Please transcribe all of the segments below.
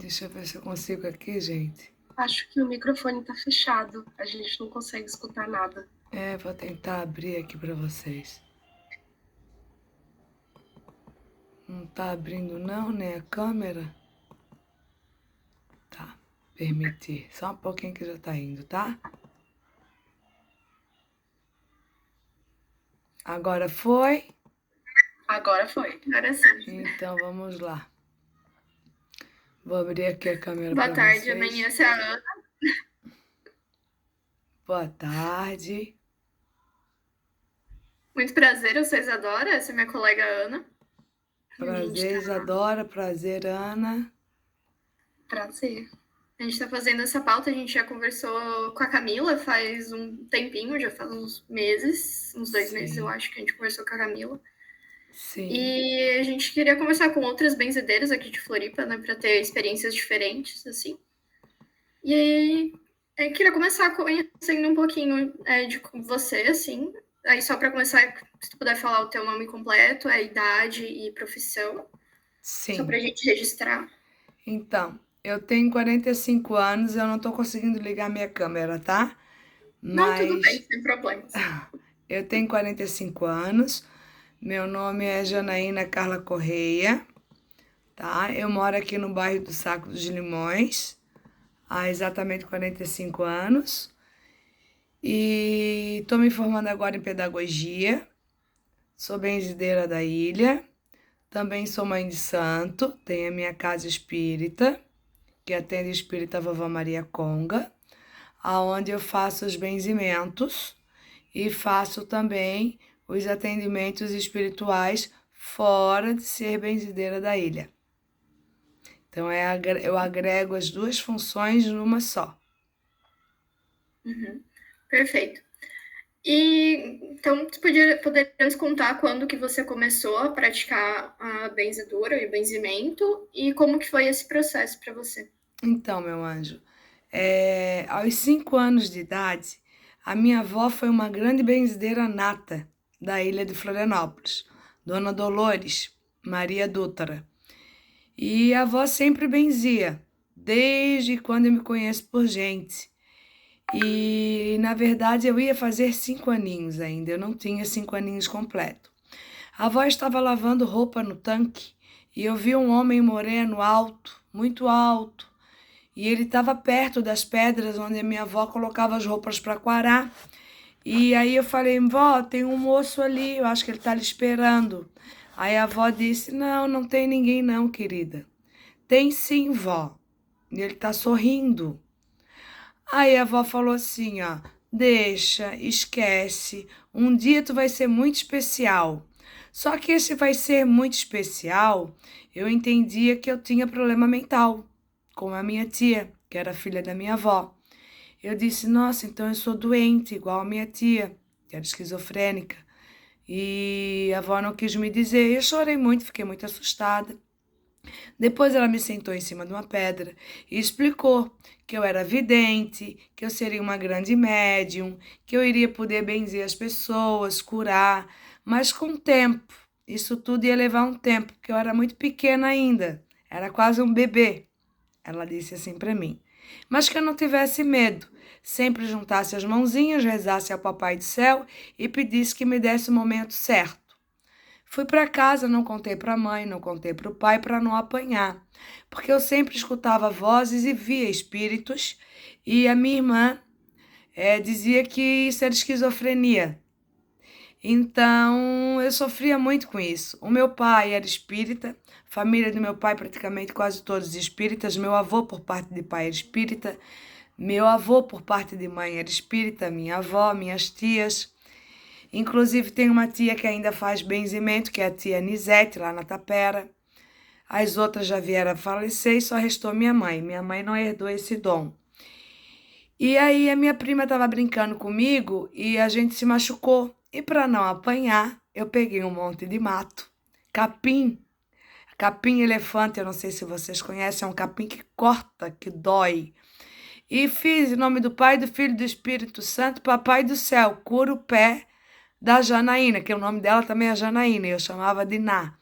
Deixa eu ver se eu consigo aqui, gente. Acho que o microfone tá fechado. A gente não consegue escutar nada. Vou tentar abrir aqui para vocês. Não tá abrindo não, né, a câmera? Tá, permitir. Só um pouquinho que já tá indo, tá? Agora foi? Agora foi. Agora sim. Então vamos lá. Vou abrir aqui a câmera Boa para tarde, vocês. amanhã é a Ana. Boa tarde. Muito prazer, eu sou a Isadora, essa é minha colega Ana. A gente Prazer, tá... Isadora. Prazer, Ana. Prazer. A gente tá fazendo essa pauta, a gente já conversou com a Camila faz um tempinho, já faz uns meses, uns 2 meses eu Sim, acho que a gente conversou com a Camila. sim. E a gente queria conversar com outras benzedeiras aqui de Floripa, né, para ter experiências diferentes, assim. E aí, eu queria começar conhecendo um pouquinho de você, assim. Aí, só para começar, se tu puder falar o teu nome completo, a idade e profissão, só para a Sim. gente registrar. Então, eu tenho 45 anos, eu não tô conseguindo ligar minha câmera, tá? Não, tudo bem, Mas sem problemas. eu tenho 45 anos. Meu nome é Janaína Carla Correia, tá? Eu moro aqui no bairro do Saco dos Limões há exatamente 45 anos. E estou me formando agora em pedagogia. Sou benzideira da ilha. Também sou mãe de santo. Tenho a minha casa espírita, que atende a espírita Vovó Maria Conga, aonde eu faço os benzimentos e faço também os atendimentos espirituais fora de ser benzideira da ilha. Então eu agrego as duas funções numa só. Uhum, perfeito. E então, poderia nos contar quando que você começou a praticar a benzedura e o benzimento e como que foi esse processo para você? Então, meu anjo, aos 5 anos de idade, a minha avó foi uma grande benzideira nata da ilha de Florianópolis, Dona Dolores Maria Dutra. E a avó sempre benzia, desde quando eu me conheço por gente. E, na verdade, eu ia fazer 5 aninhos ainda, eu não tinha 5 aninhos completo. A avó estava lavando roupa no tanque e eu vi um homem moreno alto, muito alto, e ele estava perto das pedras onde a minha avó colocava as roupas para quarar. E aí eu falei, vó, tem um moço ali, eu acho que ele está lhe esperando. Aí a avó disse, não, não tem ninguém não, querida. Tem sim, vó. E ele está sorrindo. Aí a avó falou assim, ó, deixa, esquece, um dia tu vai ser muito especial. Só que esse vai ser muito especial, eu entendia que eu tinha problema mental, como a minha tia, que era filha da minha avó. Eu disse, nossa, então eu sou doente, igual a minha tia, que era esquizofrênica. E a avó não quis me dizer, eu chorei muito, fiquei muito assustada. Depois ela me sentou em cima de uma pedra e explicou que eu era vidente, que eu seria uma grande médium, que eu iria poder benzer as pessoas, curar, mas com o tempo. Isso tudo ia levar um tempo, porque eu era muito pequena ainda, era quase um bebê. Ela disse assim para mim. Mas que eu não tivesse medo, sempre juntasse as mãozinhas, rezasse ao Papai do Céu e pedisse que me desse o momento certo. Fui para casa, não contei para a mãe, não contei para o pai para não apanhar, porque eu sempre escutava vozes e via espíritos, e a minha irmã dizia que isso era esquizofrenia. Então eu sofria muito com isso. O meu pai era espírita, família do meu pai praticamente quase todos espíritas, meu avô por parte de pai era espírita, meu avô por parte de mãe era espírita, minha avó, minhas tias. Inclusive, tem uma tia que ainda faz benzimento, que é a tia Nisete, lá na Tapera. As outras já vieram a falecer e só restou minha mãe. Minha mãe não herdou esse dom. E aí, a minha prima estava brincando comigo e a gente se machucou. E para não apanhar, eu peguei um monte de mato, capim, capim elefante, eu não sei se vocês conhecem, é um capim que corta, que dói. E fiz em nome do Pai, do Filho e do Espírito Santo, Papai do Céu, cura o pé da Janaína, que o nome dela também é Janaína, eu chamava de Ná,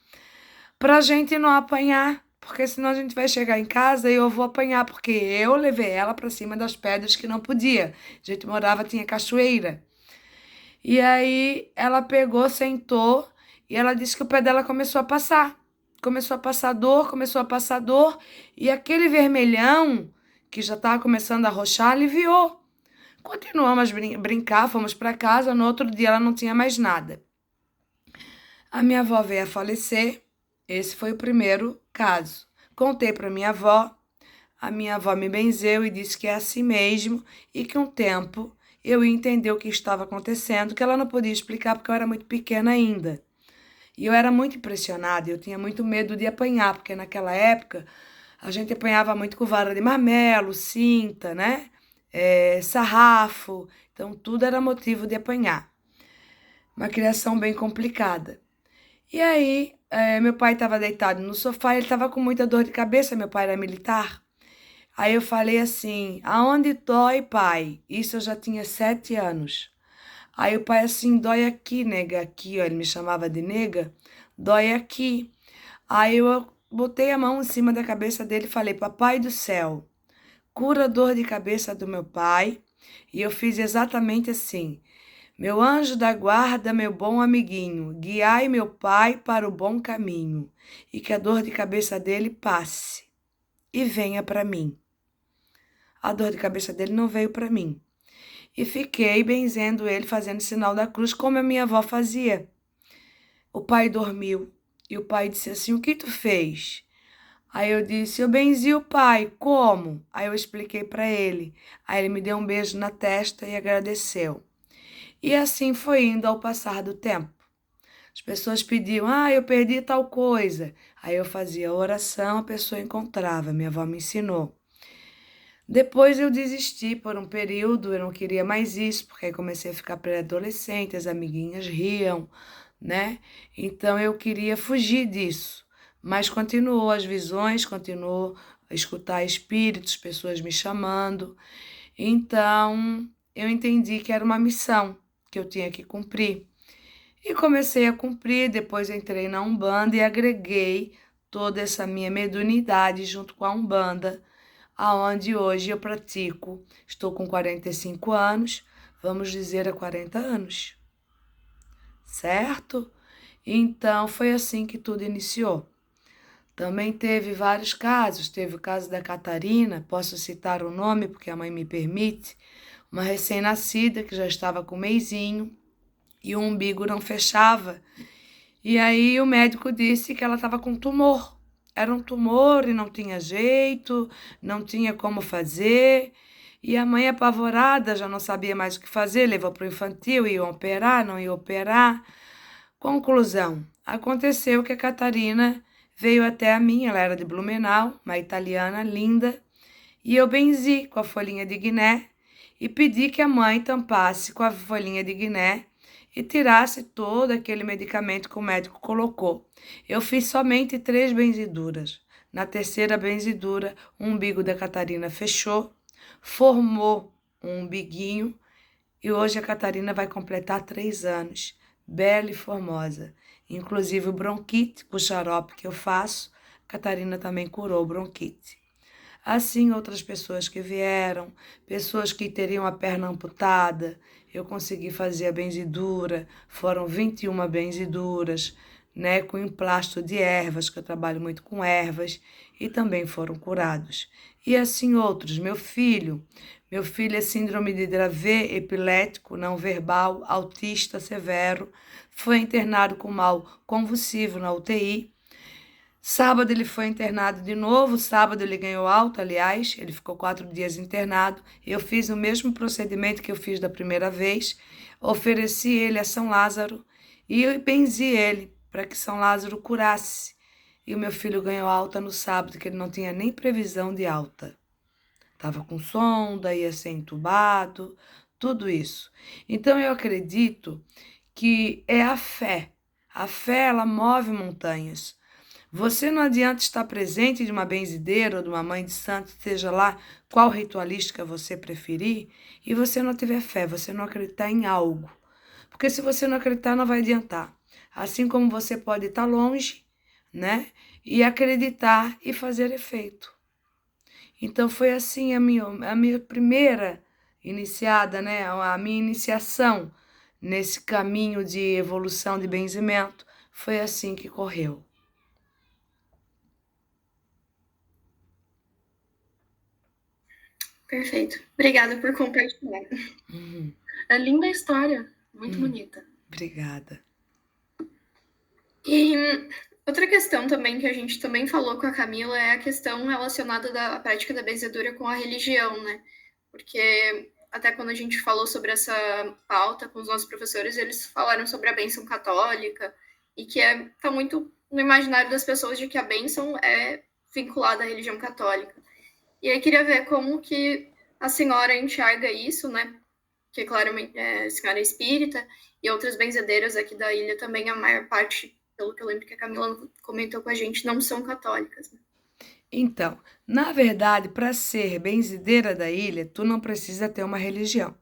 pra gente não apanhar, porque senão a gente vai chegar em casa e eu vou apanhar, porque eu levei ela para cima das pedras que não podia. A gente morava, tinha cachoeira. E aí ela pegou, sentou e ela disse que o pé dela começou a passar. Começou a passar dor, e aquele vermelhão que já estava começando a roxar aliviou. Continuamos a brincar, fomos para casa. No outro dia ela não tinha mais nada. A minha avó veio a falecer. Esse foi o primeiro caso. Contei para minha avó. A minha avó me benzeu e disse que é assim mesmo e que um tempo eu ia entender o que estava acontecendo, que ela não podia explicar porque eu era muito pequena ainda. E eu era muito impressionada, eu tinha muito medo de apanhar, porque naquela época a gente apanhava muito com vara de marmelo, cinta, né? Sarrafo, então tudo era motivo de apanhar. Uma criação bem complicada. E aí, meu pai estava deitado no sofá, ele estava com muita dor de cabeça, meu pai era militar. Aí eu falei assim, aonde dói, pai? Isso eu já tinha 7 anos. Aí o pai assim, dói aqui, nega, aqui, ó, ele me chamava de nega, dói aqui. Aí eu botei a mão em cima da cabeça dele e falei, papai do céu, cura a dor de cabeça do meu pai. E eu fiz exatamente assim, meu anjo da guarda, meu bom amiguinho, guiai meu pai para o bom caminho, e que a dor de cabeça dele passe e venha para mim. A dor de cabeça dele não veio para mim. E fiquei benzendo ele, fazendo sinal da cruz, como a minha avó fazia. O pai dormiu e o pai disse assim, o que tu fez? Aí eu disse, eu benzi o pai, como? Aí eu expliquei para ele. Aí ele me deu um beijo na testa e agradeceu. E assim foi indo ao passar do tempo. As pessoas pediam, eu perdi tal coisa. Aí eu fazia a oração, a pessoa encontrava, minha avó me ensinou. Depois eu desisti por um período, eu não queria mais isso, porque aí comecei a ficar pré-adolescente, as amiguinhas riam, né? Então eu queria fugir disso. Mas continuou as visões, continuou a escutar espíritos, pessoas me chamando. Então eu entendi que era uma missão que eu tinha que cumprir. E comecei a cumprir, depois entrei na Umbanda e agreguei toda essa minha mediunidade junto com a Umbanda, aonde hoje eu pratico. Estou com 45 anos, vamos dizer há 40 anos, certo? Então foi assim que tudo iniciou. Também teve vários casos, teve o caso da Catarina, posso citar o nome porque a mãe me permite, uma recém-nascida que já estava com um mesinho e o umbigo não fechava. E aí o médico disse que ela estava com tumor. Era um tumor e não tinha jeito, não tinha como fazer. E a mãe apavorada, já não sabia mais o que fazer, levou para o infantil, ia operar, não ia operar. Conclusão, aconteceu que a Catarina veio até a mim, ela era de Blumenau, uma italiana linda, e eu benzi com a folhinha de Guiné e pedi que a mãe tampasse com a folhinha de Guiné e tirasse todo aquele medicamento que o médico colocou. Eu fiz somente 3 benziduras. Na terceira benzidura, o umbigo da Catarina fechou, formou um umbiguinho e hoje a Catarina vai completar 3 anos, bela e formosa. Inclusive o bronquite, com o xarope que eu faço, a Catarina também curou o bronquite. Assim, outras pessoas que vieram, pessoas que teriam a perna amputada, eu consegui fazer a benzidura, foram 21 benziduras, né, com emplasto de ervas, que eu trabalho muito com ervas, e também foram curados. E assim outros, meu filho é síndrome de Dravet, epilético, não verbal, autista severo, foi internado com mal convulsivo na UTI. Sábado ele foi internado de novo, sábado ele ganhou alta, aliás, ele ficou 4 dias internado. Eu fiz o mesmo procedimento que eu fiz da primeira vez, ofereci ele a São Lázaro e benzi ele para que São Lázaro curasse. E o meu filho ganhou alta no sábado, que ele não tinha nem previsão de alta. Estava com sonda, ia ser entubado, tudo isso. Então eu acredito que é a fé. A fé, ela move montanhas. Você não adianta estar presente de uma benzideira ou de uma mãe de santo, seja lá qual ritualística você preferir, e você não tiver fé, você não acreditar em algo. Porque se você não acreditar, não vai adiantar. Assim como você pode estar longe, né? e acreditar e fazer efeito. Então foi assim a minha primeira iniciada, né? A minha iniciação nesse caminho de evolução de benzimento foi assim que correu. Perfeito. Obrigada por compartilhar. Uhum. É linda a história, muito bonita. Obrigada. E outra questão também que a gente também falou com a Camila é a questão relacionada da prática da benzedura com a religião, né? Porque até quando a gente falou sobre essa pauta com os nossos professores, eles falaram sobre a bênção católica e que tá muito no imaginário das pessoas de que a bênção é vinculada à religião católica. E aí queria ver como que a senhora enxerga isso, né? Que claramente a senhora é espírita e outras benzedeiras aqui da ilha também, a maior parte, pelo que eu lembro que a Camila comentou com a gente, não são católicas. Né? Então, na verdade, para ser benzideira da ilha, tu não precisa ter uma religião,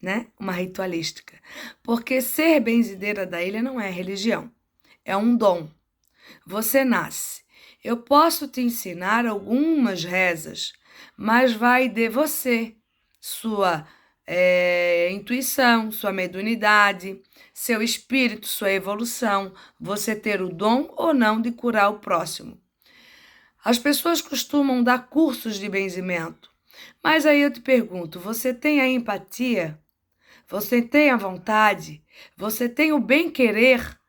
né? Uma ritualística. Porque ser benzideira da ilha não é religião, é um dom. Você nasce. Eu posso te ensinar algumas rezas, mas vai de você, sua intuição, sua mediunidade, seu espírito, sua evolução, você ter o dom ou não de curar o próximo. As pessoas costumam dar cursos de benzimento, mas aí eu te pergunto, você tem a empatia? Você tem a vontade? Você tem o bem-querer?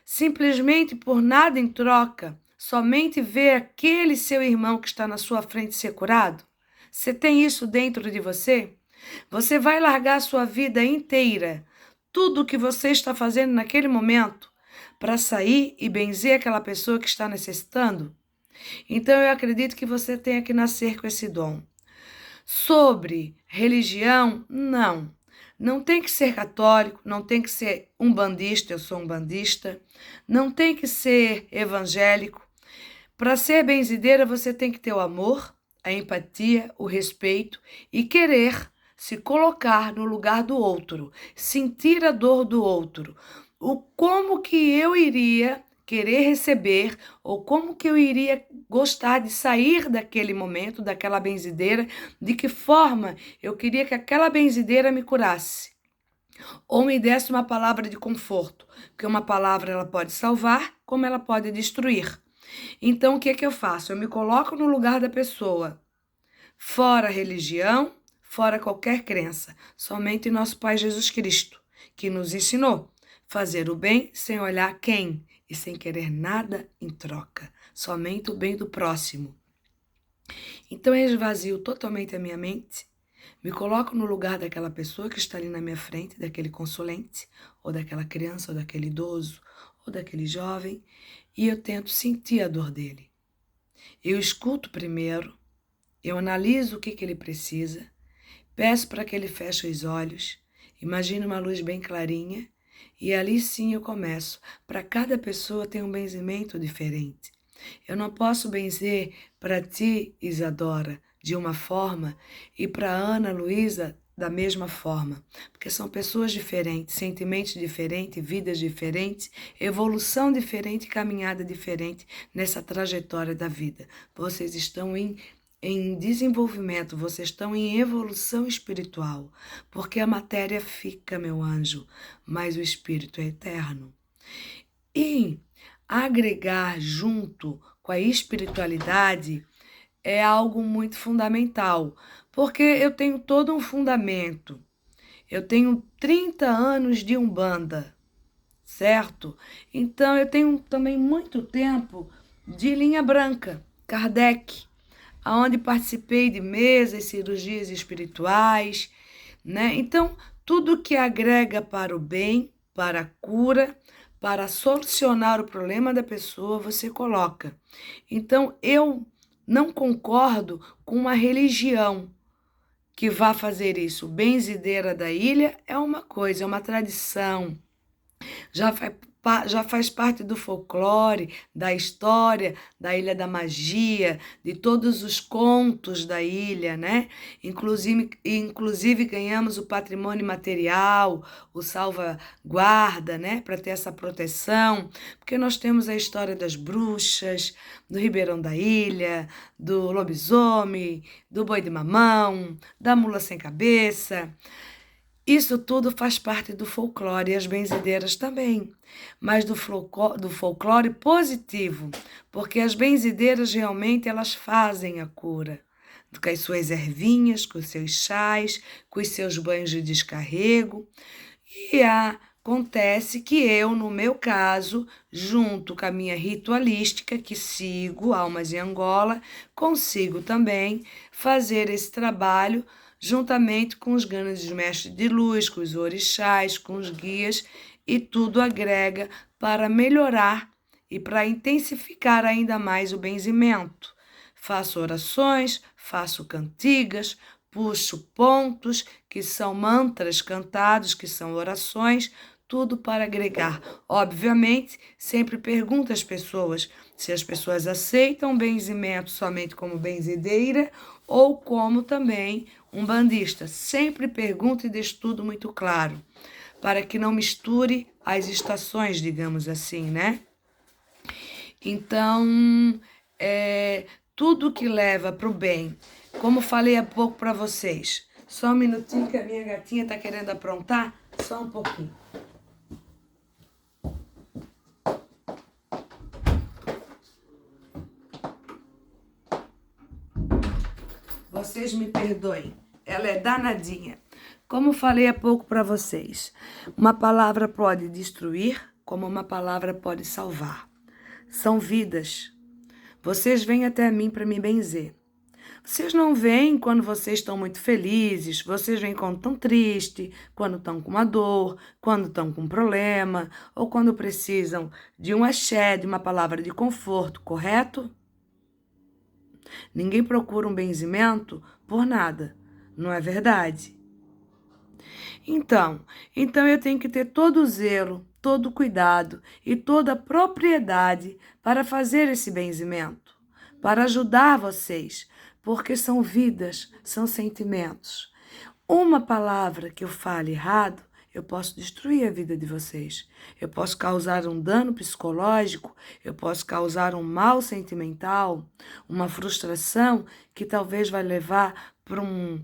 Simplesmente por nada em troca, somente ver aquele seu irmão que está na sua frente ser curado? Você tem isso dentro de você? Você vai largar a sua vida inteira, tudo o que você está fazendo naquele momento, para sair e benzer aquela pessoa que está necessitando? Então eu acredito que você tenha que nascer com esse dom. Sobre religião, não. Não tem que ser católico, não tem que ser umbandista, eu sou umbandista, não tem que ser evangélico. Para ser benzideira, você tem que ter o amor, a empatia, o respeito e querer se colocar no lugar do outro, sentir a dor do outro. Como que eu iria querer receber ou como que eu iria gostar de sair daquele momento, daquela benzideira, de que forma eu queria que aquela benzideira me curasse ou me desse uma palavra de conforto, porque uma palavra ela pode salvar, como ela pode destruir. Então o que é que eu faço? Eu me coloco no lugar da pessoa, fora religião, fora qualquer crença, somente nosso Pai Jesus Cristo, que nos ensinou fazer o bem sem olhar quem e sem querer nada em troca, somente o bem do próximo. Então eu esvazio totalmente a minha mente, me coloco no lugar daquela pessoa que está ali na minha frente, daquele consulente, ou daquela criança, ou daquele idoso, ou daquele jovem, e eu tento sentir a dor dele. Eu escuto primeiro, eu analiso o que ele precisa, peço para que ele feche os olhos, imagine uma luz bem clarinha, e ali sim eu começo. Para cada pessoa tem um benzimento diferente. Eu não posso benzer para ti, Isadora, de uma forma e para Ana Luísa da mesma forma, porque são pessoas diferentes, sentimentos diferentes, vidas diferentes, evolução diferente, caminhada diferente nessa trajetória da vida. Vocês estão em desenvolvimento, vocês estão em evolução espiritual, porque a matéria fica, meu anjo, mas o espírito é eterno. E agregar junto com a espiritualidade é algo muito fundamental, porque eu tenho todo um fundamento. Eu tenho 30 anos de Umbanda, certo? Então eu tenho também muito tempo de linha branca, Kardec, onde participei de mesas, cirurgias espirituais, né? Então, tudo que agrega para o bem, para a cura, para solucionar o problema da pessoa, você coloca. Então, eu não concordo com uma religião que vá fazer isso. Benzideira da ilha é uma coisa, é uma tradição. Já já faz parte do folclore, da história da Ilha da Magia, de todos os contos da ilha, né? Inclusive ganhamos o patrimônio material, o salvaguarda, né? Para ter essa proteção, porque nós temos a história das bruxas, do Ribeirão da Ilha, do lobisomem, do boi de mamão, da mula sem cabeça. Isso tudo faz parte do folclore e as benzedeiras também, mas do folclore positivo, porque as benzedeiras realmente elas fazem a cura, com as suas ervinhas, com os seus chás, com os seus banhos de descarrego. E acontece que eu, no meu caso, junto com a minha ritualística, que sigo Almas em Angola, consigo também fazer esse trabalho juntamente com os grandes mestres de luz, com os orixás, com os guias, e tudo agrega para melhorar e para intensificar ainda mais o benzimento. Faço orações, faço cantigas, puxo pontos, que são mantras cantados, que são orações, tudo para agregar. Obviamente, sempre pergunto às pessoas se as pessoas aceitam o benzimento somente como benzedeira ou como também um bandista. Sempre pergunto e deixo tudo muito claro, para que não misture as estações, digamos assim, né? Então, tudo que leva para o bem, como falei há pouco para vocês. Só um minutinho que a minha gatinha está querendo aprontar, só um pouquinho. Vocês me perdoem, ela é danadinha. Como falei há pouco para vocês, uma palavra pode destruir, como uma palavra pode salvar. São vidas. Vocês vêm até mim para me benzer. Vocês não vêm quando vocês estão muito felizes, vocês vêm quando estão tristes, quando estão com uma dor, quando estão com um problema, ou quando precisam de um axé, de uma palavra de conforto, correto? Ninguém procura um benzimento por nada, não é verdade? Então eu tenho que ter todo o zelo, todo o cuidado e toda a propriedade para fazer esse benzimento, para ajudar vocês, porque são vidas, são sentimentos. Uma palavra que eu fale errado, eu posso destruir a vida de vocês. Eu posso causar um dano psicológico, eu posso causar um mal sentimental, uma frustração que talvez vai levar para um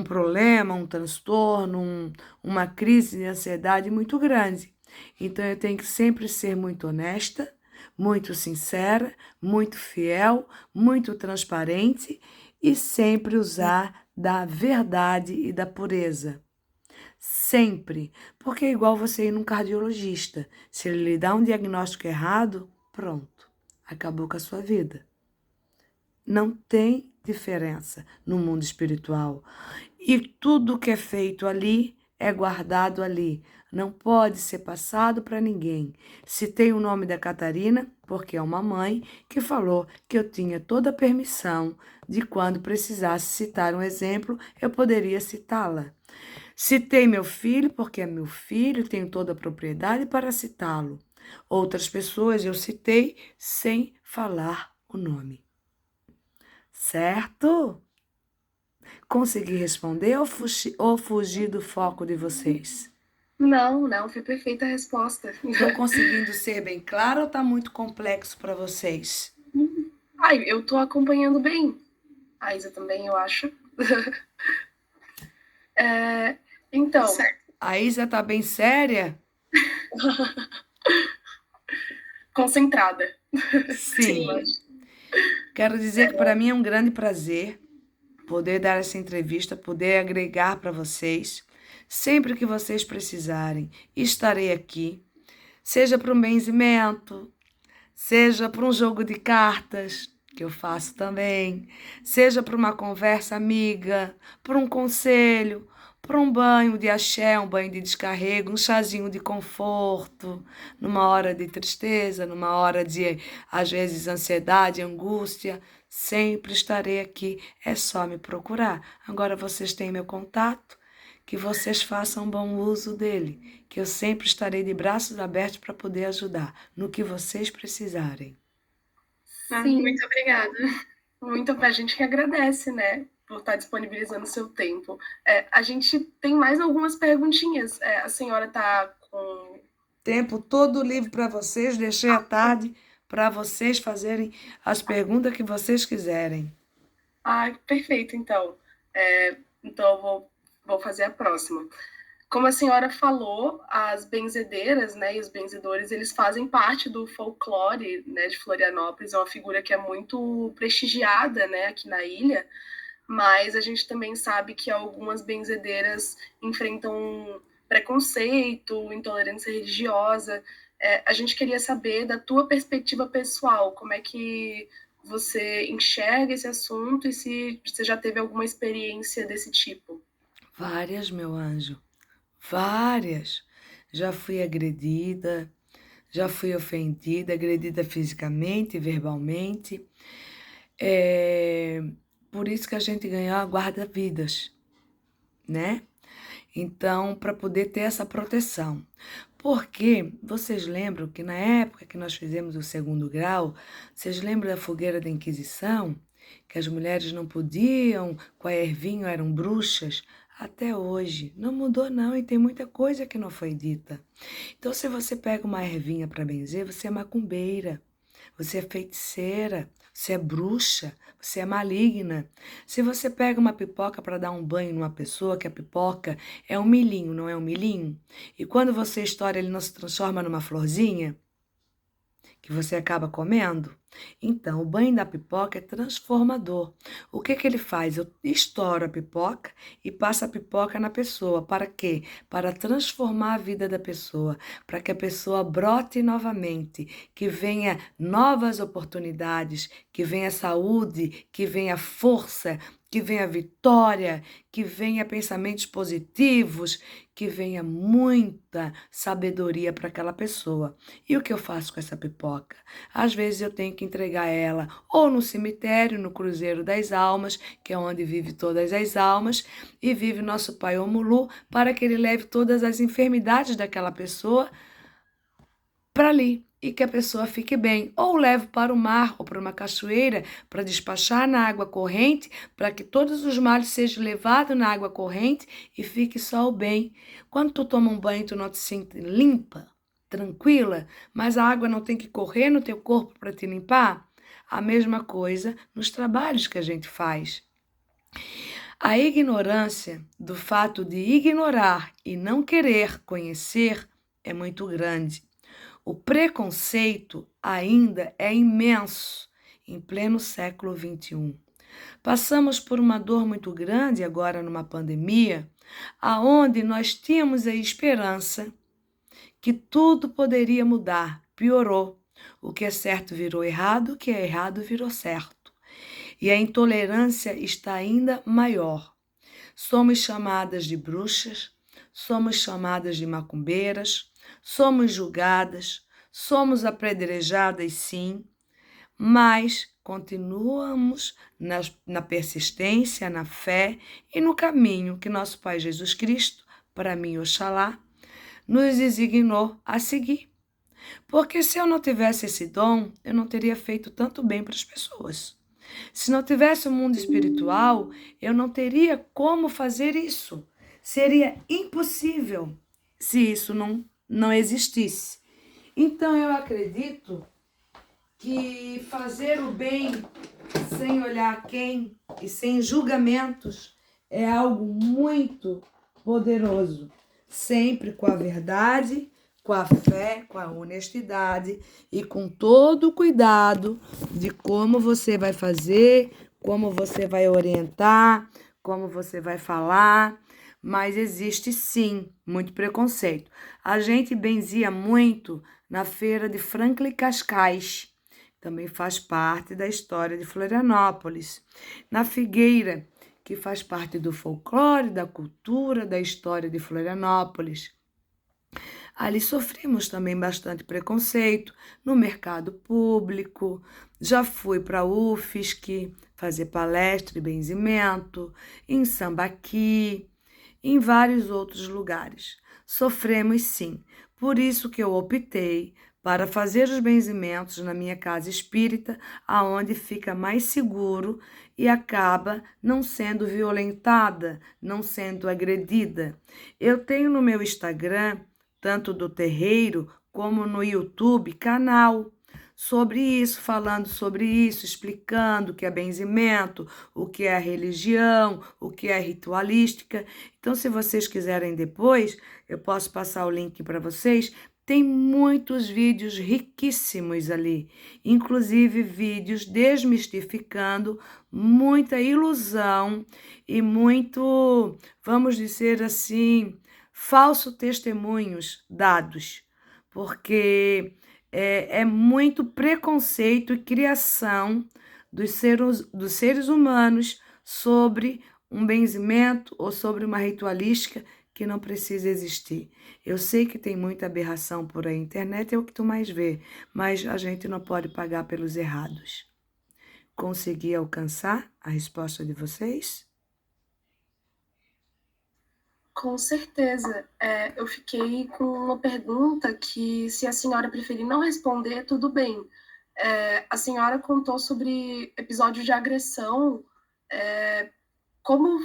problema, um transtorno, uma crise de ansiedade muito grande. Então eu tenho que sempre ser muito honesta, muito sincera, muito fiel, muito transparente e sempre usar da verdade e da pureza. Sempre. Porque é igual você ir num cardiologista. Se ele lhe dá um diagnóstico errado, pronto, acabou com a sua vida. Não tem diferença no mundo espiritual. E tudo que é feito ali é guardado ali. Não pode ser passado para ninguém. Citei o nome da Catarina porque é uma mãe que falou que eu tinha toda a permissão de quando precisasse citar um exemplo, eu poderia citá-la. Citei meu filho porque é meu filho, tenho toda a propriedade para citá-lo. Outras pessoas eu citei sem falar o nome. Certo? Consegui responder ou fugi do foco de vocês? Não, foi perfeita a resposta. Estou conseguindo ser bem claro ou está muito complexo para vocês? Ai, eu tô acompanhando bem. A Isa também, eu acho. Então. Certo. A Isa está bem séria? Concentrada. Sim. Quero dizer que para mim é um grande prazer poder dar essa entrevista, poder agregar para vocês. Sempre que vocês precisarem, estarei aqui. Seja para um benzimento, seja para um jogo de cartas, que eu faço também, seja para uma conversa amiga, para um conselho, para um banho de axé, um banho de descarrego, um chazinho de conforto, numa hora de tristeza, numa hora de, às vezes, ansiedade, angústia, sempre estarei aqui, é só me procurar. Agora vocês têm meu contato, que vocês façam bom uso dele, que eu sempre estarei de braços abertos para poder ajudar no que vocês precisarem. Sim, muito obrigada. Muito, a gente que agradece, né, por estar disponibilizando o seu tempo. A gente tem mais algumas perguntinhas. A senhora está com... Tempo todo livre para vocês, deixei à tarde para vocês fazerem as perguntas que vocês quiserem. Ah, perfeito, então. Então, eu vou fazer a próxima. Como a senhora falou, as benzedeiras, né, e os benzedores, eles fazem parte do folclore, né, de Florianópolis, é uma figura que é muito prestigiada, né, aqui na ilha, mas a gente também sabe que algumas benzedeiras enfrentam preconceito, intolerância religiosa. A gente queria saber da tua perspectiva pessoal, como é que você enxerga esse assunto e se você já teve alguma experiência desse tipo. Várias, meu anjo. Várias. Já fui agredida, já fui ofendida, agredida fisicamente, verbalmente. Por isso que a gente ganhou a guarda-vidas, né? Então, para poder ter essa proteção. Porque vocês lembram que na época que nós fizemos o 2º grau, vocês lembram da fogueira da Inquisição? Que as mulheres não podiam, com a ervinho eram bruxas? Até hoje. Não mudou não e tem muita coisa que não foi dita. Então, se você pega uma ervinha para benzer, você é macumbeira, você é feiticeira, você é bruxa, você é maligna. Se você pega uma pipoca para dar um banho numa pessoa, que a pipoca é um milhinho, não é um milhinho? E quando você estoura, ele não se transforma numa florzinha? Que você acaba comendo? Então, o banho da pipoca é transformador. O que ele faz? Eu estouro a pipoca e passo a pipoca na pessoa. Para quê? Para transformar a vida da pessoa, para que a pessoa brote novamente, que venha novas oportunidades, que venha saúde, que venha força, que venha vitória, que venha pensamentos positivos, que venha muita sabedoria para aquela pessoa. E o que eu faço com essa pipoca? Às vezes eu tenho que entregar ela ou no cemitério, no Cruzeiro das Almas, que é onde vive todas as almas, e vive nosso Pai Omulu, para que ele leve todas as enfermidades daquela pessoa para ali e que a pessoa fique bem. Ou levo para o mar ou para uma cachoeira para despachar na água corrente, para que todos os males sejam levados na água corrente e fique só o bem. Quando tu toma um banho, tu não te sente limpa, tranquila, mas a água não tem que correr no teu corpo para te limpar? A mesma coisa nos trabalhos que a gente faz. A ignorância do fato de ignorar e não querer conhecer é muito grande. O preconceito ainda é imenso em pleno século XXI. Passamos por uma dor muito grande agora numa pandemia, aonde nós tínhamos a esperança que tudo poderia mudar, piorou. O que é certo virou errado, o que é errado virou certo. E a intolerância está ainda maior. Somos chamadas de bruxas, somos chamadas de macumbeiras, somos julgadas, somos apedrejadas sim, mas continuamos na persistência, na fé e no caminho que nosso Pai Jesus Cristo, para mim, Oxalá, nos designou a seguir. Porque se eu não tivesse esse dom, eu não teria feito tanto bem para as pessoas. Se não tivesse o mundo espiritual, eu não teria como fazer isso. Seria impossível se isso não existisse. Então, eu acredito que fazer o bem sem olhar quem e sem julgamentos é algo muito poderoso. Sempre com a verdade, com a fé, com a honestidade e com todo o cuidado de como você vai fazer, como você vai orientar, como você vai falar. Mas existe sim muito preconceito. A gente benzia muito na feira de Franklin Cascais, também faz parte da história de Florianópolis. Na Figueira, que faz parte do folclore, da cultura, da história de Florianópolis. Ali sofrimos também bastante preconceito no mercado público. Já fui para a UFSC fazer palestra e benzimento, em Sambaqui. em vários outros lugares. Sofremos sim, por isso que eu optei para fazer os benzimentos na minha casa espírita, aonde fica mais seguro e acaba não sendo violentada, não sendo agredida. Eu tenho no meu Instagram, tanto do terreiro como no YouTube, canal sobre isso, falando sobre isso, explicando o que é benzimento, o que é religião, o que é ritualística. Então, se vocês quiserem depois, eu posso passar o link para vocês. Tem muitos vídeos riquíssimos ali, inclusive vídeos desmistificando muita ilusão e muito, vamos dizer assim, falso testemunhos dados, porque é muito preconceito e criação dos seres humanos sobre um benzimento ou sobre uma ritualística que não precisa existir. Eu sei que tem muita aberração por aí, a internet é o que tu mais vê, mas a gente não pode pagar pelos errados. Consegui alcançar a resposta de vocês? Com certeza. Eu fiquei com uma pergunta que, se a senhora preferir não responder, tudo bem. A senhora contou sobre episódios de agressão. Como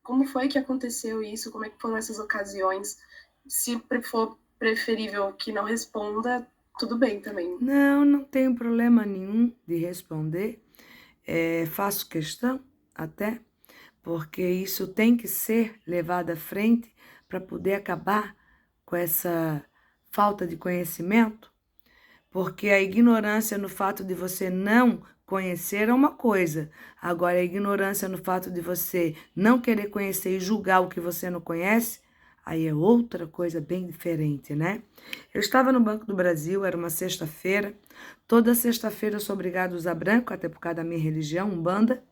como foi que aconteceu isso? Como é que foram essas ocasiões? Se for preferível que não responda, tudo bem também. Não tenho problema nenhum de responder. Faço questão até, porque isso tem que ser levado à frente para poder acabar com essa falta de conhecimento, porque a ignorância no fato de você não conhecer é uma coisa, agora a ignorância no fato de você não querer conhecer e julgar o que você não conhece, aí é outra coisa bem diferente, né? Eu estava no Banco do Brasil, era uma sexta-feira, toda sexta-feira eu sou obrigada a usar branco, até por causa da minha religião, Umbanda,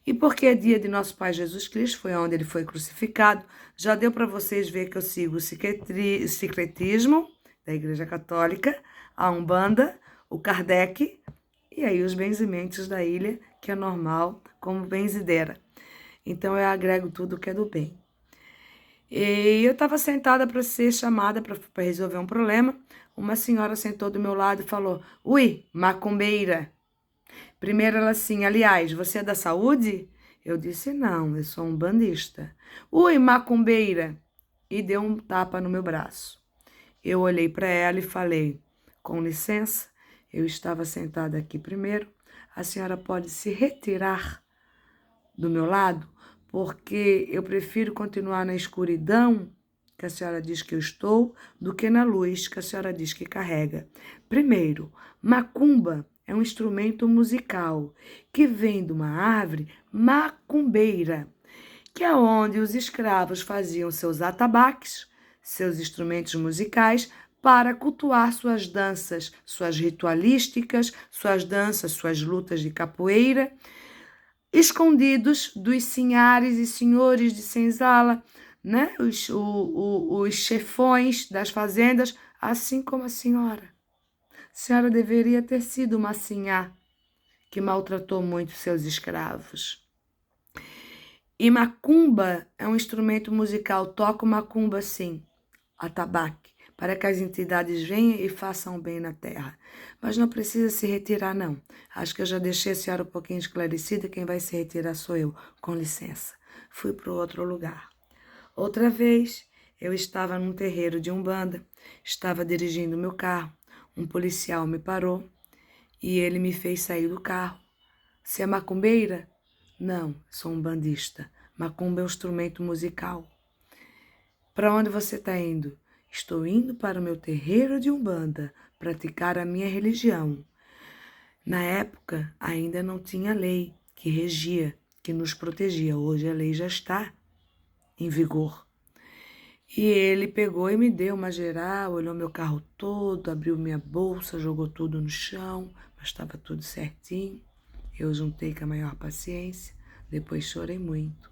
e porque é dia de nosso Pai Jesus Cristo, foi onde ele foi crucificado, já deu para vocês ver que eu sigo o secretismo da Igreja Católica, a Umbanda, o Kardec, e aí os benzimentos da ilha, que é normal, como benzideira. Então eu agrego tudo que é do bem. E eu estava sentada para ser chamada para resolver um problema, uma senhora sentou do meu lado e falou, ui, macumbeira. Primeiro ela assim, aliás, você é da saúde? Eu disse, não, eu sou um bandista. Ui, macumbeira! E deu um tapa no meu braço. Eu olhei para ela e falei, com licença, eu estava sentada aqui primeiro, a senhora pode se retirar do meu lado, porque eu prefiro continuar na escuridão, que a senhora diz que eu estou, do que na luz, que a senhora diz que carrega. Primeiro, macumba é um instrumento musical que vem de uma árvore macumbeira, que é onde os escravos faziam seus atabaques, seus instrumentos musicais, para cultuar suas danças, suas ritualísticas, suas danças, suas lutas de capoeira, escondidos dos senhares e senhores de senzala, né? Os chefões das fazendas, assim como a senhora. A senhora deveria ter sido uma sinhá que maltratou muito seus escravos. E macumba é um instrumento musical, toco macumba sim, atabaque, para que as entidades venham e façam bem na terra. Mas não precisa se retirar, não. Acho que eu já deixei a senhora um pouquinho esclarecida, quem vai se retirar sou eu, com licença. Fui para o outro lugar. Outra vez, eu estava num terreiro de Umbanda, estava dirigindo meu carro, um policial me parou e ele me fez sair do carro. Você é macumbeira? Não, sou um bandista. Macumba é um instrumento musical. Para onde você está indo? Estou indo para o meu terreiro de Umbanda, praticar a minha religião. Na época, ainda não tinha lei que regia, que nos protegia. Hoje a lei já está em vigor. E ele pegou e me deu uma geral, olhou meu carro todo, abriu minha bolsa, jogou tudo no chão, mas estava tudo certinho. Eu juntei com a maior paciência, depois chorei muito.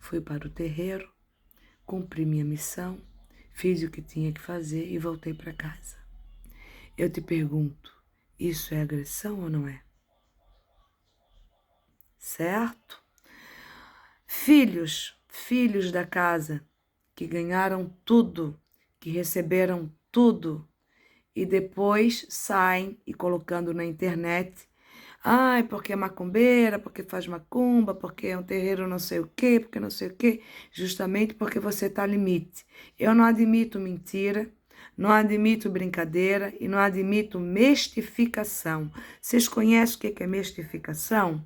Fui para o terreiro, cumpri minha missão, fiz o que tinha que fazer e voltei para casa. Eu te pergunto, isso é agressão ou não é? Certo? Filhos, filhos da casa que ganharam tudo, que receberam tudo e depois saem e colocando na internet: ai, porque é macumbeira, porque faz macumba, porque é um terreiro não sei o quê, porque não sei o quê, justamente porque você está limite. Eu não admito mentira, não admito brincadeira e não admito mistificação. Vocês conhecem o que é mistificação?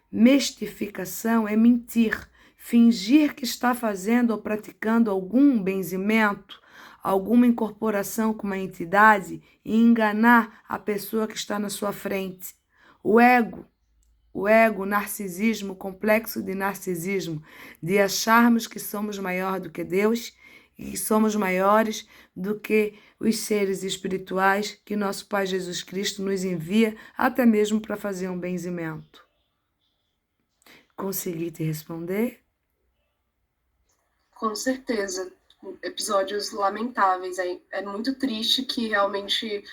Mistificação é mentir, fingir que está fazendo ou praticando algum benzimento, alguma incorporação com uma entidade e enganar a pessoa que está na sua frente. O ego, o narcisismo, o complexo de narcisismo, de acharmos que somos maior do que Deus e que somos maiores do que os seres espirituais que nosso Pai Jesus Cristo nos envia até mesmo para fazer um benzimento. Consegui te responder? Com certeza. Episódios lamentáveis. É muito triste que realmente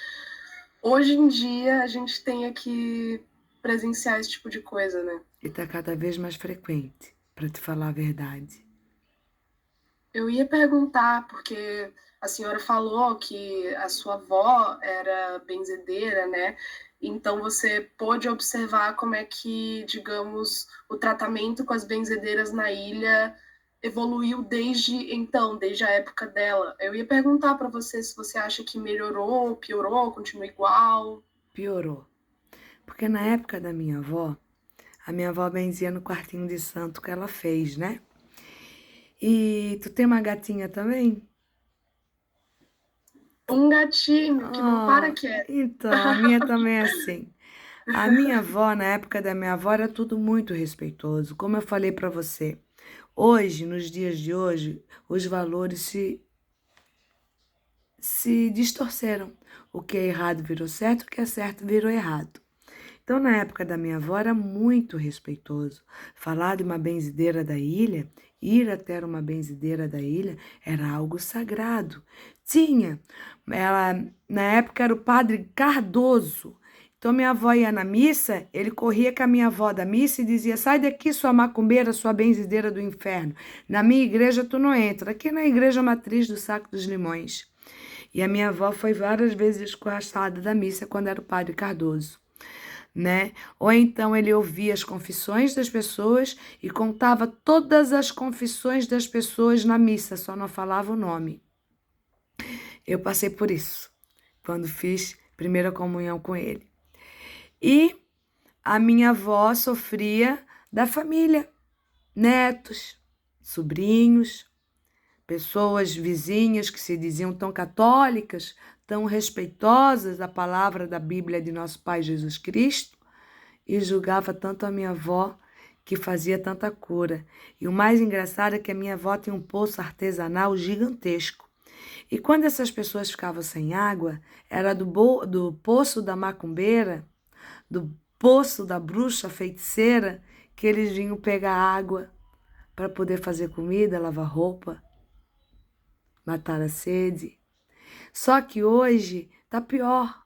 hoje em dia a gente tenha que presenciar esse tipo de coisa, né? E está cada vez mais frequente, para te falar a verdade. Eu ia perguntar, porque a senhora falou que a sua avó era benzedeira, né? Então você pôde observar como é que, digamos, o tratamento com as benzedeiras na ilha evoluiu desde então, desde a época dela. Eu ia perguntar para você se você acha que melhorou, piorou, continua igual. Piorou. Porque na época da minha avó, a minha avó benzia no quartinho de santo que ela fez, né? E tu tem uma gatinha também? Um gatinho que não para quieto. Então, a minha também é assim. A minha avó, na época da minha avó, era tudo muito respeitoso. Como eu falei para você, hoje, nos dias de hoje, os valores se distorceram. O que é errado virou certo, o que é certo virou errado. Então, na época da minha avó, era muito respeitoso. Falar de uma benzideira da ilha, ir até uma benzideira da ilha, era algo sagrado. Na época era o padre Cardoso. Então, minha avó ia na missa, ele corria com a minha avó da missa e dizia: sai daqui, sua macumbeira, sua benzideira do inferno. Na minha igreja tu não entra, aqui na igreja matriz do Saco dos Limões. E a minha avó foi várias vezes escorraçada da missa quando era o padre Cardoso. Né? Ou então ele ouvia as confissões das pessoas e contava todas as confissões das pessoas na missa, só não falava o nome. Eu passei por isso, quando fiz primeira comunhão com ele. E a minha avó sofria da família, netos, sobrinhos, pessoas vizinhas que se diziam tão católicas, tão respeitosas da palavra da Bíblia de nosso Pai Jesus Cristo, e julgava tanto a minha avó que fazia tanta cura. E o mais engraçado é que a minha avó tinha um poço artesanal gigantesco. E quando essas pessoas ficavam sem água, era do poço da macumbeira, do poço da bruxa feiticeira, que eles vinham pegar água para poder fazer comida, lavar roupa, matar a sede. Só que hoje tá pior,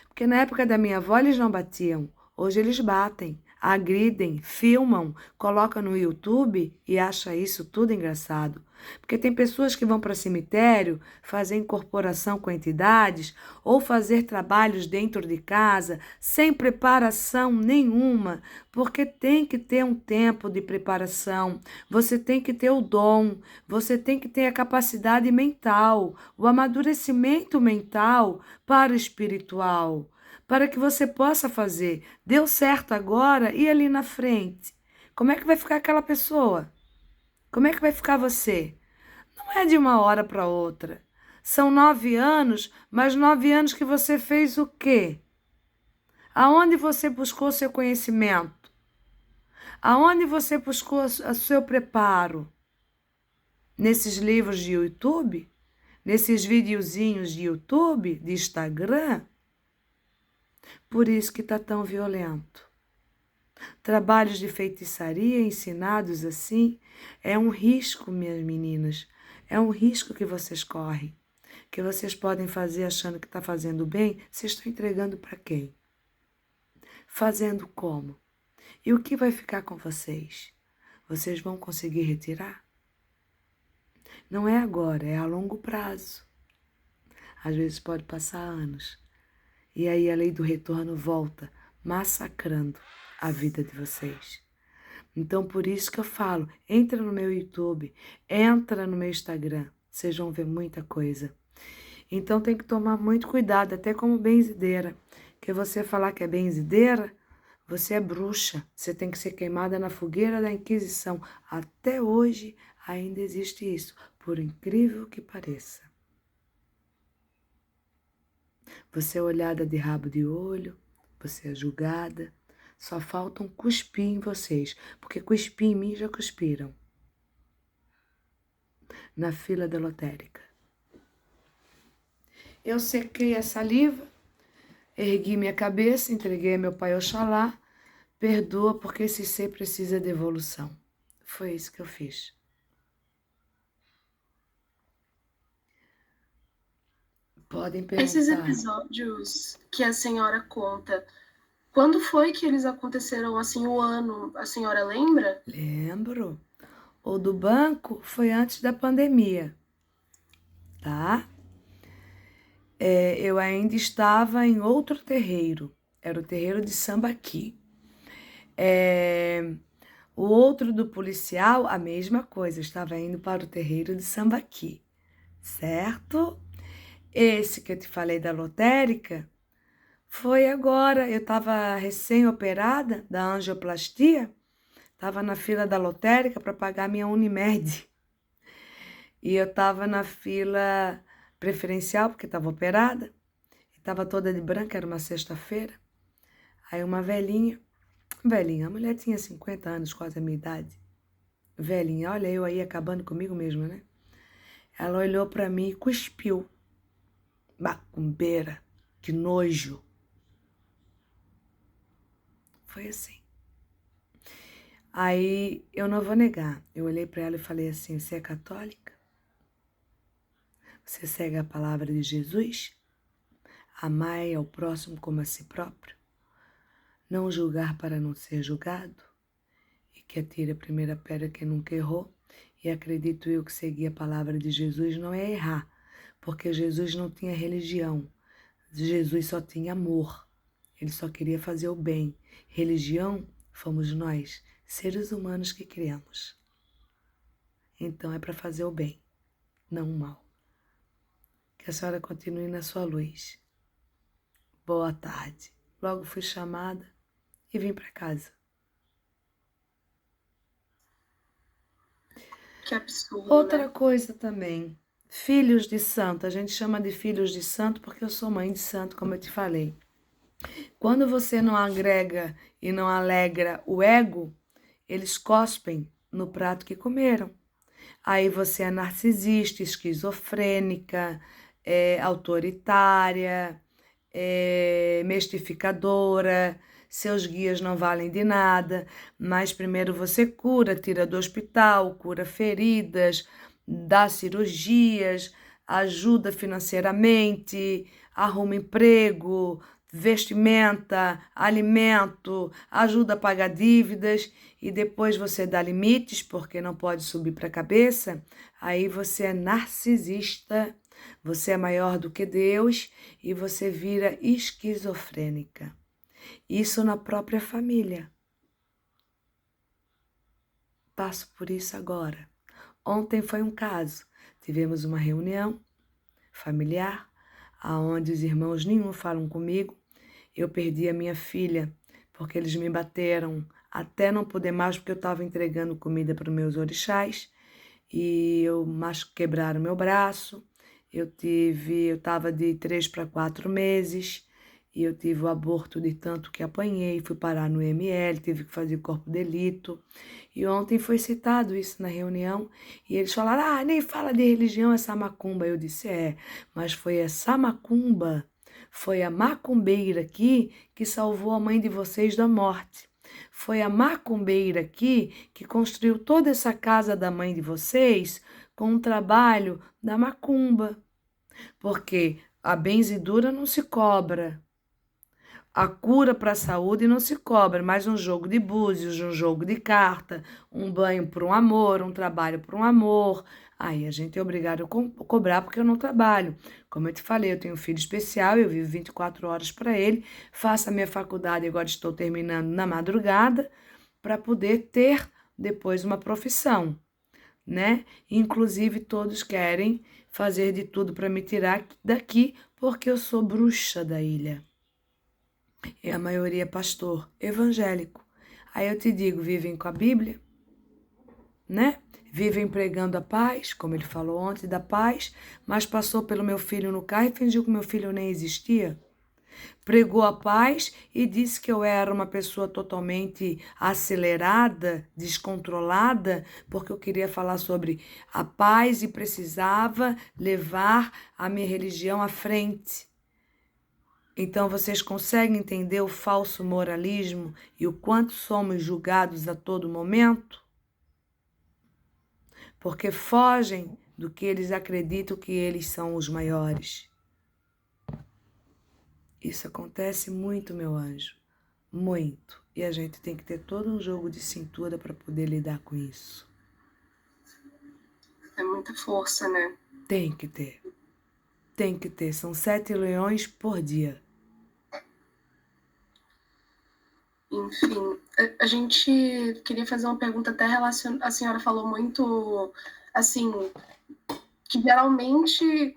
porque na época da minha avó eles não batiam, hoje eles batem, agridem, filmam, colocam no YouTube e acham isso tudo engraçado. Porque tem pessoas que vão para cemitério fazer incorporação com entidades ou fazer trabalhos dentro de casa sem preparação nenhuma, porque tem que ter um tempo de preparação, você tem que ter o dom, você tem que ter a capacidade mental, o amadurecimento mental para o espiritual, para que você possa fazer. Deu certo agora e ali na frente? Como é que vai ficar aquela pessoa? Como é que vai ficar você? Não é de uma hora para outra. São 9 anos, mas 9 anos que você fez o quê? Aonde você buscou seu conhecimento? Aonde você buscou o seu preparo? Nesses livros de YouTube? Nesses videozinhos de YouTube, de Instagram? Por isso que está tão violento. Trabalhos de feitiçaria ensinados assim é um risco, minhas meninas. É um risco que vocês correm. Que vocês podem fazer achando que está fazendo bem, vocês estão entregando para quem? Fazendo como? E o que vai ficar com vocês? vocês vão conseguir retirar? Não é agora, é a longo prazo. Às vezes pode passar anos. E aí a lei do retorno volta, massacrando a vida de vocês. Então, por isso que eu falo, entra no meu YouTube, entra no meu Instagram, vocês vão ver muita coisa. Então, tem que tomar muito cuidado, até como benzideira. Que você falar que é benzideira, você é bruxa. Você tem que ser queimada na fogueira da Inquisição. Até hoje ainda existe isso, por incrível que pareça. Você é olhada de rabo de olho, você é julgada. Só faltam cuspir em vocês, porque cuspir em mim já cuspiram. Na fila da lotérica. Eu sequei a saliva, ergui minha cabeça, entreguei a meu pai Oxalá, perdoa porque esse ser precisa de evolução. Foi isso que eu fiz. Podem perguntar. Esses episódios que a senhora conta, quando foi que eles aconteceram, assim, o ano? A senhora lembra? Lembro. O do banco foi antes da pandemia, tá? Eu ainda estava em outro terreiro. Era o terreiro de Sambaqui. O outro do policial, a mesma coisa. Eu estava indo para o terreiro de Sambaqui, certo? Esse que eu te falei da lotérica foi agora. Eu estava recém-operada da angioplastia. Estava na fila da lotérica para pagar minha Unimed. E eu estava na fila preferencial, porque estava operada. Estava toda de branco, era uma sexta-feira. Aí uma velhinha, a mulher tinha 50 anos, quase a minha idade. Velhinha, olha eu aí acabando comigo mesma, né? Ela olhou para mim e cuspiu. Macumbeira, que nojo. Foi assim. Aí, eu não vou negar, eu olhei para ela e falei assim, você é católica? Você segue a palavra de Jesus? Amai ao próximo como a si próprio? Não julgar para não ser julgado? E que atire a primeira pedra quem nunca errou? E acredito eu que seguir a palavra de Jesus não é errar, porque Jesus não tinha religião, Jesus só tinha amor, ele só queria fazer o bem. Religião fomos nós, seres humanos que criamos. Então é para fazer o bem, não o mal. Que a senhora continue na sua luz. Boa tarde. Logo fui chamada e vim para casa. Que absurdo, Outra né? coisa também, filhos de santo. A gente chama de filhos de santo porque eu sou mãe de santo, como eu te falei. Quando você não agrega e não alegra o ego, eles cospem no prato que comeram. Aí você é narcisista, esquizofrênica, autoritária, mistificadora, seus guias não valem de nada, mas primeiro você cura, tira do hospital, cura feridas, dá cirurgias, ajuda financeiramente, arruma emprego, vestimenta, alimento, ajuda a pagar dívidas e depois você dá limites porque não pode subir para a cabeça, aí você é narcisista, você é maior do que Deus e você vira esquizofrênica. Isso na própria família. Passo por isso agora. Ontem foi um caso. Tivemos uma reunião familiar, aonde os irmãos nenhum falam comigo. Eu perdi a minha filha, porque eles me bateram até não poder mais, porque eu estava entregando comida para os meus orixás, e quebraram meu braço. Eu estava de 3 para 4 meses, e eu tive o aborto de tanto que apanhei, fui parar no ML, tive que fazer corpo de delito. E ontem foi citado isso na reunião, e eles falaram, nem fala de religião, essa macumba. Eu disse, mas foi essa macumba, foi a macumbeira aqui que salvou a mãe de vocês da morte. Foi a macumbeira aqui que construiu toda essa casa da mãe de vocês com o trabalho da macumba. Porque a benzidura não se cobra. A cura para a saúde não se cobra, mas um jogo de búzios, um jogo de carta, um banho por um amor, um trabalho por um amor. Aí a gente é obrigado a cobrar porque eu não trabalho. Como eu te falei, eu tenho um filho especial, eu vivo 24 horas para ele, faço a minha faculdade, agora estou terminando na madrugada, para poder ter depois uma profissão, né? Inclusive, todos querem fazer de tudo para me tirar daqui, porque eu sou bruxa da ilha. E a maioria é pastor evangélico. Aí eu te digo, vivem com a Bíblia, né? Vivem pregando a paz, como ele falou ontem, da paz, mas passou pelo meu filho no carro e fingiu que meu filho nem existia. Pregou a paz e disse que eu era uma pessoa totalmente acelerada, descontrolada, porque eu queria falar sobre a paz e precisava levar a minha religião à frente. Então, vocês conseguem entender o falso moralismo e o quanto somos julgados a todo momento? Porque fogem do que eles acreditam que eles são os maiores. Isso acontece muito, meu anjo, muito. E a gente tem que ter todo um jogo de cintura para poder lidar com isso. É muita força, né? Tem que ter. Tem que ter. São 7 leões por dia. Enfim, a gente queria fazer uma pergunta até relacionada. A senhora falou muito, assim, que geralmente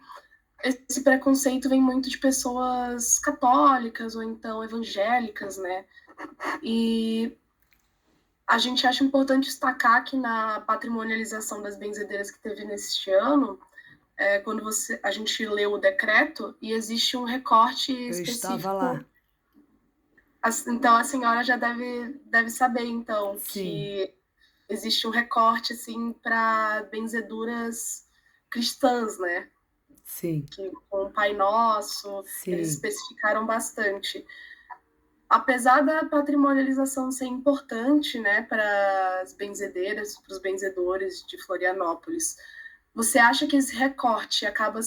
esse preconceito vem muito de pessoas católicas ou então evangélicas, né? E a gente acha importante destacar que na patrimonialização das benzedeiras que teve neste ano, quando a gente leu o decreto e existe um recorte específico. Eu estava lá. Então a senhora já deve saber, então, Sim. que existe um recorte assim para benzeduras cristãs, né? Sim. Que, com o Pai Nosso, Sim. eles especificaram bastante. Apesar da patrimonialização ser importante, né, para as benzedeiras, para os benzedores de Florianópolis, você acha que esse recorte acaba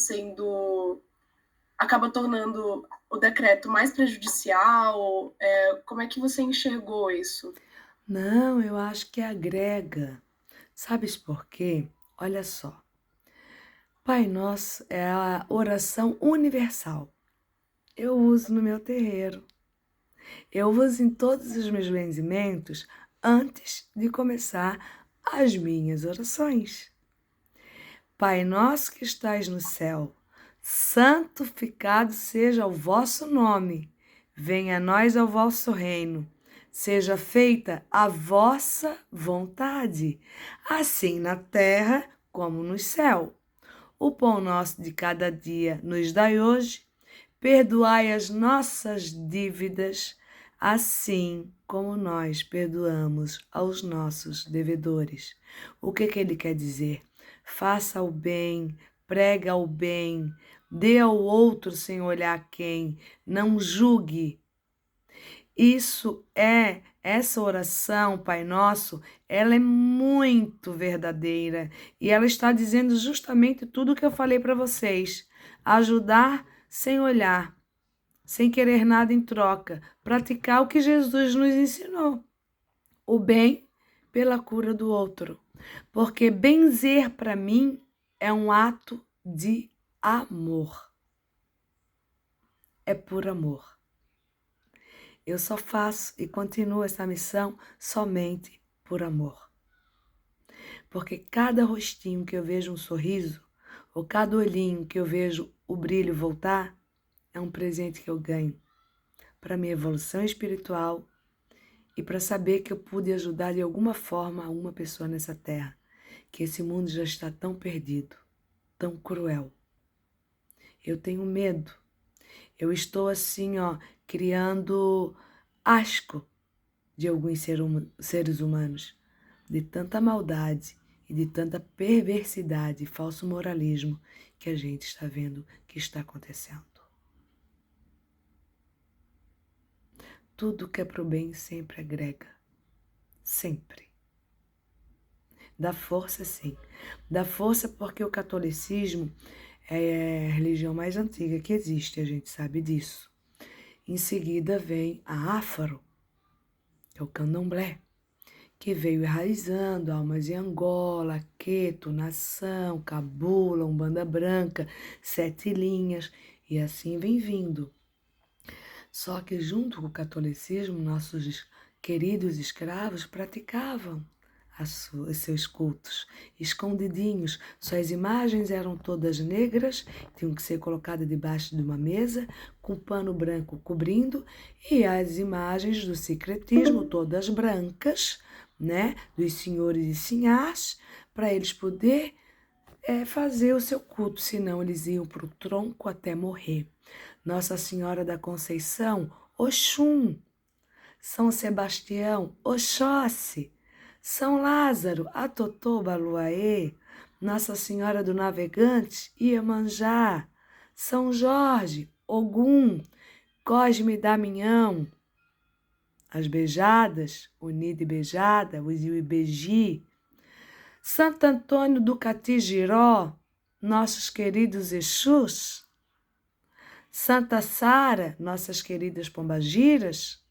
tornando o decreto mais prejudicial? Como é que você enxergou isso? Não, eu acho que agrega. Sabes por quê? Olha só. Pai Nosso é a oração universal. Eu uso no meu terreiro. Eu uso em todos os meus benzimentos antes de começar as minhas orações. Pai nosso que estais no céu, santificado seja o vosso nome. Venha a nós o vosso reino. Seja feita a vossa vontade, assim na terra como no céu. O pão nosso de cada dia nos dai hoje. Perdoai as nossas dívidas, assim como nós perdoamos aos nossos devedores. O que ele quer dizer? Faça o bem, prega o bem, dê ao outro sem olhar quem, não julgue. Essa oração, Pai Nosso, ela é muito verdadeira e ela está dizendo justamente tudo o que eu falei para vocês. Ajudar sem olhar, sem querer nada em troca, praticar o que Jesus nos ensinou. O bem pela cura do outro. Porque benzer para mim é um ato de amor. É por amor. Eu só faço e continuo essa missão somente por amor. Porque cada rostinho que eu vejo um sorriso, ou cada olhinho que eu vejo o brilho voltar, é um presente que eu ganho para minha evolução espiritual e para saber que eu pude ajudar de alguma forma uma pessoa nessa terra, que esse mundo já está tão perdido, tão cruel. Eu tenho medo. Eu estou assim, criando asco de alguns seres humanos, de tanta maldade e de tanta perversidade e falso moralismo que a gente está vendo que está acontecendo. Tudo que é pro bem sempre agrega. Sempre. Dá força, sim. Dá força porque o catolicismo é a religião mais antiga que existe, a gente sabe disso. Em seguida vem a Áfaro, que é o candomblé, que veio enraizando almas em Angola, Queto, Nação, Cabula, Umbanda Branca, Sete Linhas, e assim vem vindo. Só que junto com o catolicismo, nossos queridos escravos praticavam os seus cultos, escondidinhos. Suas imagens eram todas negras, tinham que ser colocadas debaixo de uma mesa, com pano branco cobrindo, e as imagens do secretismo, todas brancas, né, dos senhores e sinhás, para eles poderem fazer o seu culto, senão eles iam para o tronco até morrer. Nossa Senhora da Conceição, Oxum. São Sebastião, Oxóssi. São Lázaro, Atotô, Baluaê. Nossa Senhora do Navegante, Iemanjá. São Jorge, Ogum, Cosme e Damião. As Beijadas, Unida e Beijada, o Ibeji. Santo Antônio do Catijiró, nossos queridos Exus. Santa Sara, nossas queridas Pombagiras.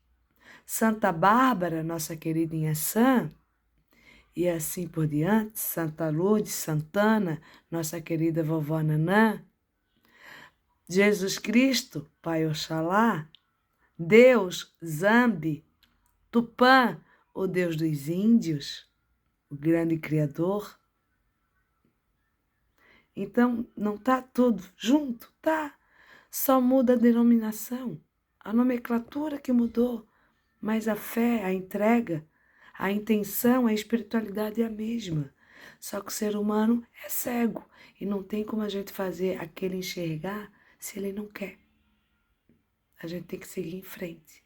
Santa Bárbara, nossa querida Inhaçã. E assim por diante, Santa Lourdes, Santana, nossa querida vovó Nanã. Jesus Cristo, Pai Oxalá. Deus, Zambi. Tupã, o Deus dos índios, o grande Criador. Então, não está tudo junto? Tá. Só muda a denominação, a nomenclatura que mudou, mas a fé, a entrega, a intenção, a espiritualidade é a mesma. Só que o ser humano é cego e não tem como a gente fazer aquele enxergar se ele não quer. A gente tem que seguir em frente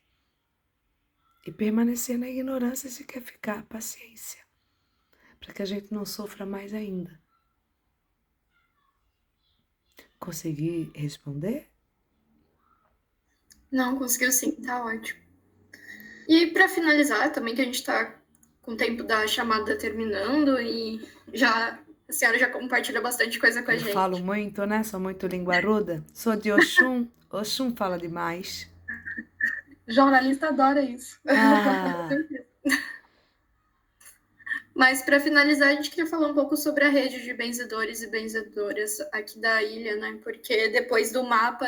e permanecer na ignorância se quer ficar. Paciência, para que a gente não sofra mais ainda. Consegui responder? Não, conseguiu sim, tá ótimo. E para finalizar, também que a gente está com o tempo da chamada terminando e já a senhora já compartilha bastante coisa com a gente. Eu falo muito, né? Sou muito linguaruda. Sou de Oxum. Oxum fala demais. Jornalista adora isso. Ah, Mas para finalizar, a gente queria falar um pouco sobre a rede de benzedores e benzedoras aqui da ilha, né? Porque depois do mapa,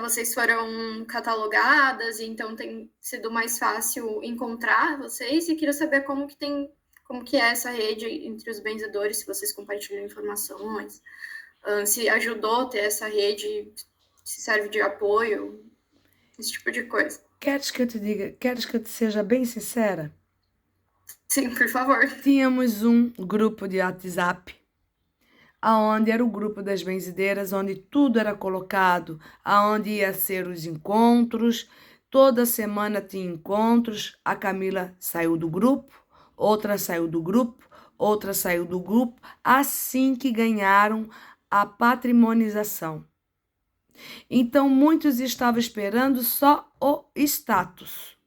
vocês foram catalogadas, e então tem sido mais fácil encontrar vocês. E queria saber como que é essa rede entre os benzedores, se vocês compartilham informações, se ajudou a ter essa rede, se serve de apoio, esse tipo de coisa. queres que eu te diga, queres que eu te seja bem sincera? Sim, por favor. Tínhamos um grupo de WhatsApp, aonde era o grupo das benzedeiras, onde tudo era colocado, aonde ia ser os encontros. Toda semana tinha encontros. A Camila saiu do grupo, outra saiu do grupo, outra saiu do grupo, assim que ganharam a patrimonização. Então, muitos estavam esperando só o status.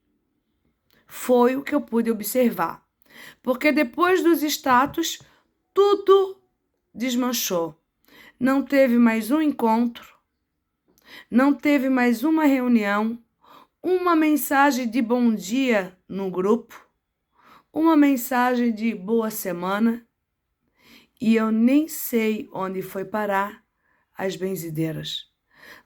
Foi o que eu pude observar. Porque depois dos status, tudo desmanchou. Não teve mais um encontro, não teve mais uma reunião, uma mensagem de bom dia no grupo, uma mensagem de boa semana, e eu nem sei onde foi parar as benzedeiras.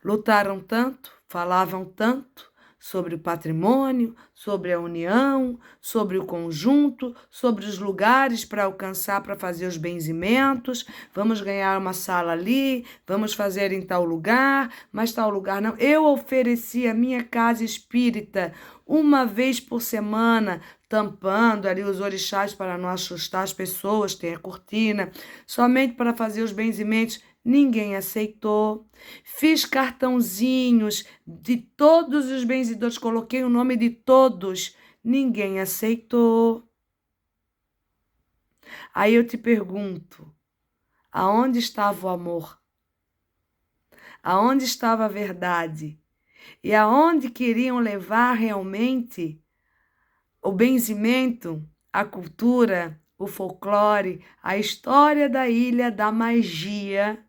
Lutaram tanto, falavam tanto sobre o patrimônio, sobre a união, sobre o conjunto, sobre os lugares para alcançar, para fazer os benzimentos. Vamos ganhar uma sala ali, vamos fazer em tal lugar, mas tal lugar não. Eu ofereci a minha casa espírita uma vez por semana, tampando ali os orixás para não assustar as pessoas, tem a cortina, somente para fazer os benzimentos. Ninguém aceitou. Fiz cartãozinhos de todos os benzedores, coloquei o nome de todos. Ninguém aceitou. Aí eu te pergunto, aonde estava o amor? Aonde estava a verdade? E aonde queriam levar realmente o benzimento, a cultura, o folclore, a história da ilha da magia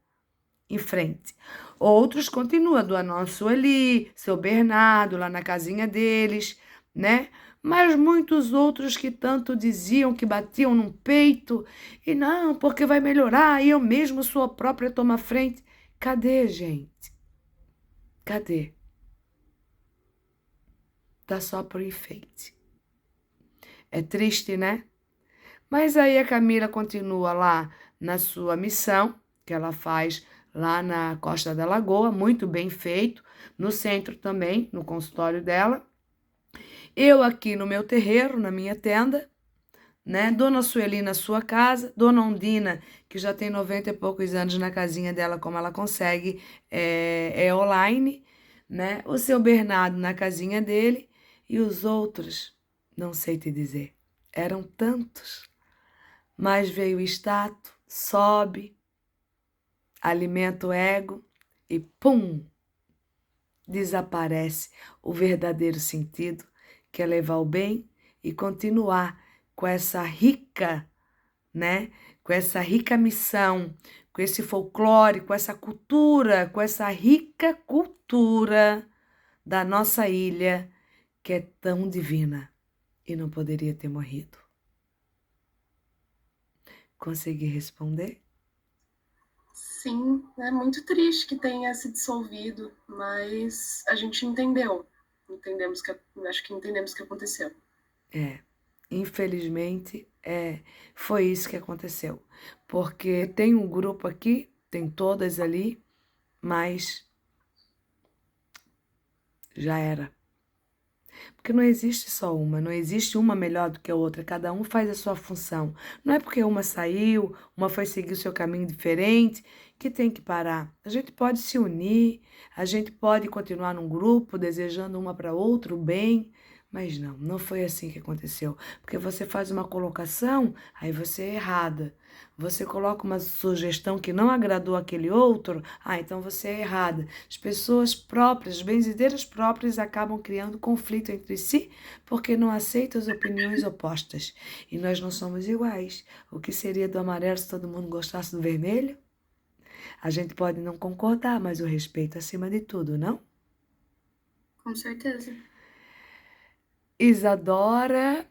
em frente. Outros continuam, Dona Sueli, seu Bernardo, lá na casinha deles, né? Mas muitos outros que tanto diziam que batiam no peito, e não, porque vai melhorar, e eu mesmo sou a própria toma frente. Cadê, gente? Cadê? Tá só por enfeite. É triste, né? Mas aí a Camila continua lá na sua missão, que ela faz lá na Costa da Lagoa, muito bem feito, no centro também, no consultório dela. Eu aqui no meu terreiro, na minha tenda, né? Dona Sueli na sua casa, Dona Ondina, que já tem 90 e poucos anos na casinha dela, como ela consegue, é online, né? O seu Bernardo na casinha dele e os outros, não sei te dizer, eram tantos. Mas veio o status, sobe, alimenta o ego e pum, desaparece o verdadeiro sentido, que é levar o bem e continuar com essa rica, né? Com essa rica missão, com esse folclore, com essa cultura, com essa rica cultura da nossa ilha, que é tão divina e não poderia ter morrido. Consegui responder? Sim, é muito triste que tenha se dissolvido, mas a gente entendeu. Acho que entendemos o que aconteceu. Infelizmente, foi isso que aconteceu. Porque tem um grupo aqui, tem todas ali, mas já era. Porque não existe só uma, não existe uma melhor do que a outra, cada um faz a sua função. Não é porque uma saiu, uma foi seguir o seu caminho diferente, que tem que parar. A gente pode se unir, a gente pode continuar num grupo, desejando uma para outra o bem, mas não foi assim que aconteceu. Porque você faz uma colocação, aí você é errada. Você coloca uma sugestão que não agradou aquele outro, então você é errada. As pessoas próprias, as benzedeiras próprias, acabam criando conflito entre si porque não aceitam as opiniões opostas. E nós não somos iguais. O que seria do amarelo se todo mundo gostasse do vermelho? A gente pode não concordar, mas o respeito acima de tudo, não? Com certeza. Isadora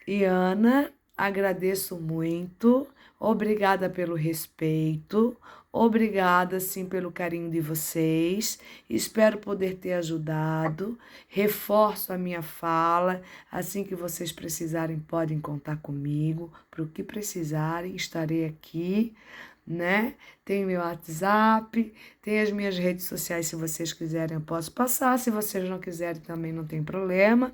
e Ana, agradeço muito. Obrigada pelo respeito. Obrigada, sim, pelo carinho de vocês. Espero poder ter ajudado. Reforço a minha fala. Assim que vocês precisarem, podem contar comigo. Para o que precisarem, estarei aqui, né? Tem meu WhatsApp, tem as minhas redes sociais, se vocês quiserem eu posso passar, se vocês não quiserem também não tem problema.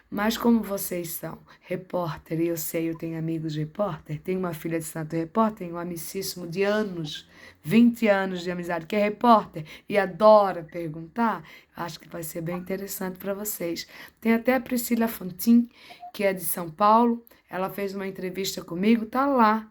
Mas como vocês são repórter, e eu sei, eu tenho amigos repórter, tenho uma filha de santo repórter, tenho um amicíssimo de anos, 20 anos de amizade, que é repórter, e adora perguntar, acho que vai ser bem interessante para vocês. Tem até a Priscila Fontin, que é de São Paulo, ela fez uma entrevista comigo, tá lá